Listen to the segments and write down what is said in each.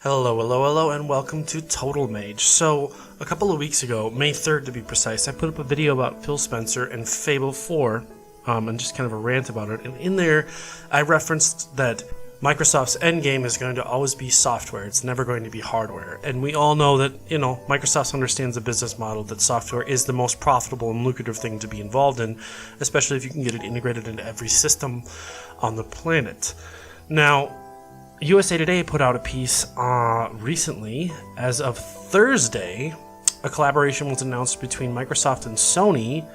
Hello, hello, hello, and welcome to Total Mage. So, a couple of weeks ago, May 3rd to be precise, I put up a video about Phil Spencer and Fable 4, and just kind of a rant about it. And in there, I referenced that Microsoft's endgame is going to always be software. It's never going to be hardware. And we all know that, Microsoft understands the business model that software is the most profitable and lucrative thing to be involved in, especially if you can get it integrated into every system on the planet. Now, USA Today put out a piece recently. As of Thursday, a collaboration was announced between Microsoft and Sony,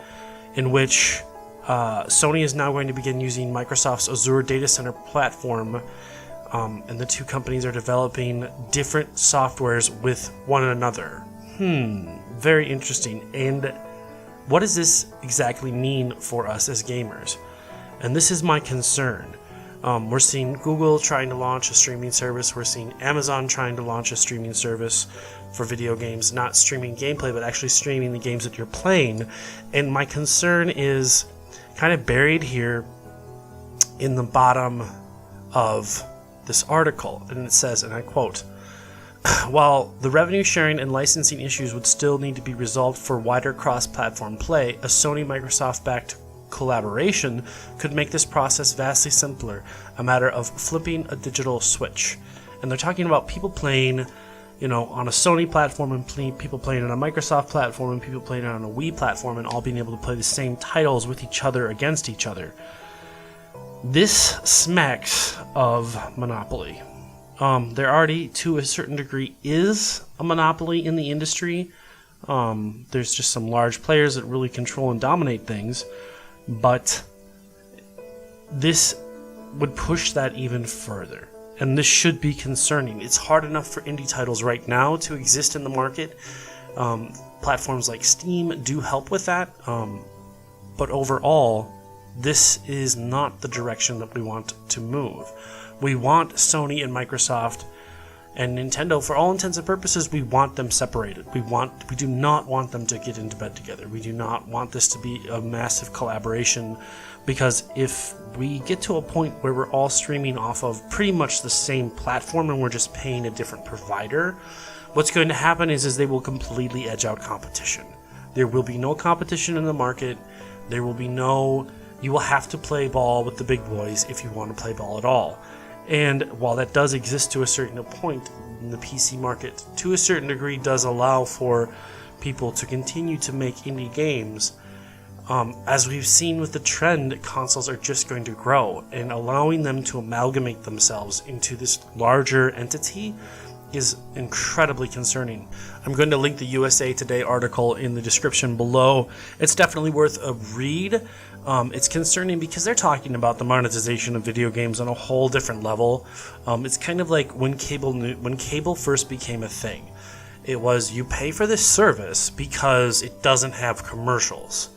in which Sony is now going to begin using Microsoft's Azure data center platform, and the two companies are developing different softwares with one another. Very interesting. And what does this exactly mean for us as gamers? And this is my concern. We're seeing Google trying to launch a streaming service. We're seeing Amazon trying to launch a streaming service for video games, not streaming gameplay, but actually streaming the games that you're playing. And my concern is kind of buried here in the bottom of this article. And it says, and I quote, "While the revenue sharing and licensing issues would still need to be resolved for wider cross-platform play, a Sony-Microsoft-backed collaboration could make this process vastly simpler, a matter of flipping a digital switch." And they're talking about people playing, on a Sony platform and people playing on a Microsoft platform and people playing on a Wii platform and all being able to play the same titles with each other against each other. This smacks of monopoly. There already, to a certain degree, is a monopoly in the industry. There's just some large players that really control and dominate things. But this would push that even further. And this should be concerning. It's hard enough for indie titles right now to exist in the market. Platforms like Steam do help with that. But overall, this is not the direction that we want to move. We want Sony and Microsoft and Nintendo, for all intents and purposes, we want them separated. We do not want them to get into bed together. We do not want this to be a massive collaboration, because if we get to a point where we're all streaming off of pretty much the same platform and we're just paying a different provider, what's going to happen is they will completely edge out competition. There will be no competition in the market. You will have to play ball with the big boys if you want to play ball at all. And while that does exist to a certain point in the PC market, to a certain degree does allow for people to continue to make indie games, as we've seen with the trend, consoles are just going to grow, and allowing them to amalgamate themselves into this larger entity is incredibly concerning. I'm going to link the USA Today article in the description below. It's definitely worth a read. It's concerning because they're talking about the monetization of video games on a whole different level. It's kind of like when cable first became a thing. It was, you pay for this service because it doesn't have commercials.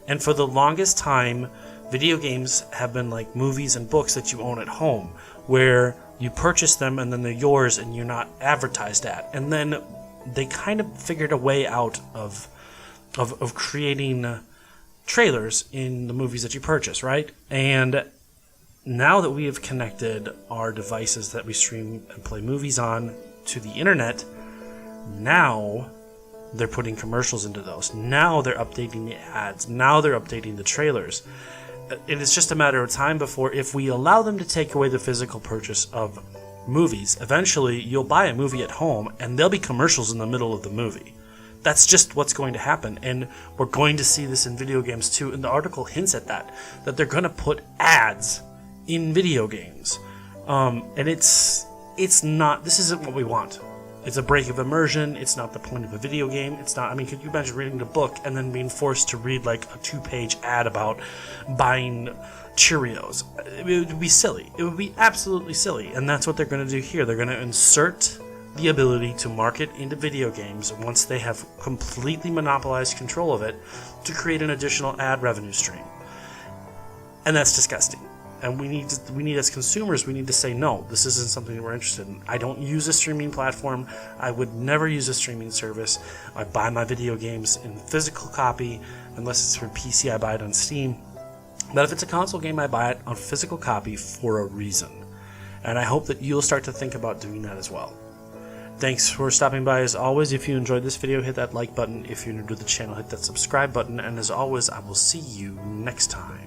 And for the longest time, video games have been like movies and books that you own at home, where you purchase them and then they're yours and you're not advertised at. And then they kind of figured a way out of creating trailers in the movies that you purchase, right? And now that we have connected our devices that we stream and play movies on to the internet, now they're putting commercials into those. Now they're updating the ads. Now they're updating the trailers. And it's just a matter of time before, if we allow them to take away the physical purchase of movies, eventually you'll buy a movie at home and there'll be commercials in the middle of the movie. That's just what's going to happen, and we're going to see this in video games too. And the article hints at that they're going to put ads in video games. And it's not, this isn't what we want. It's a break of immersion. It's not the point of a video game. It's not, could you imagine reading a book and then being forced to read like a 2-page ad about buying Cheerios? It would be silly. It would be absolutely silly. And that's what they're going to do here. They're going to insert the ability to market into video games once they have completely monopolized control of it, to create an additional ad revenue stream. And that's disgusting. And we need as consumers, we need to say, no, this isn't something that we're interested in. I don't use a streaming platform. I would never use a streaming service. I buy my video games in physical copy, unless it's for PC, I buy it on Steam. But if it's a console game, I buy it on physical copy for a reason. And I hope that you'll start to think about doing that as well. Thanks for stopping by as always. If you enjoyed this video, hit that like button. If you're new to the channel, hit that subscribe button. And as always, I will see you next time.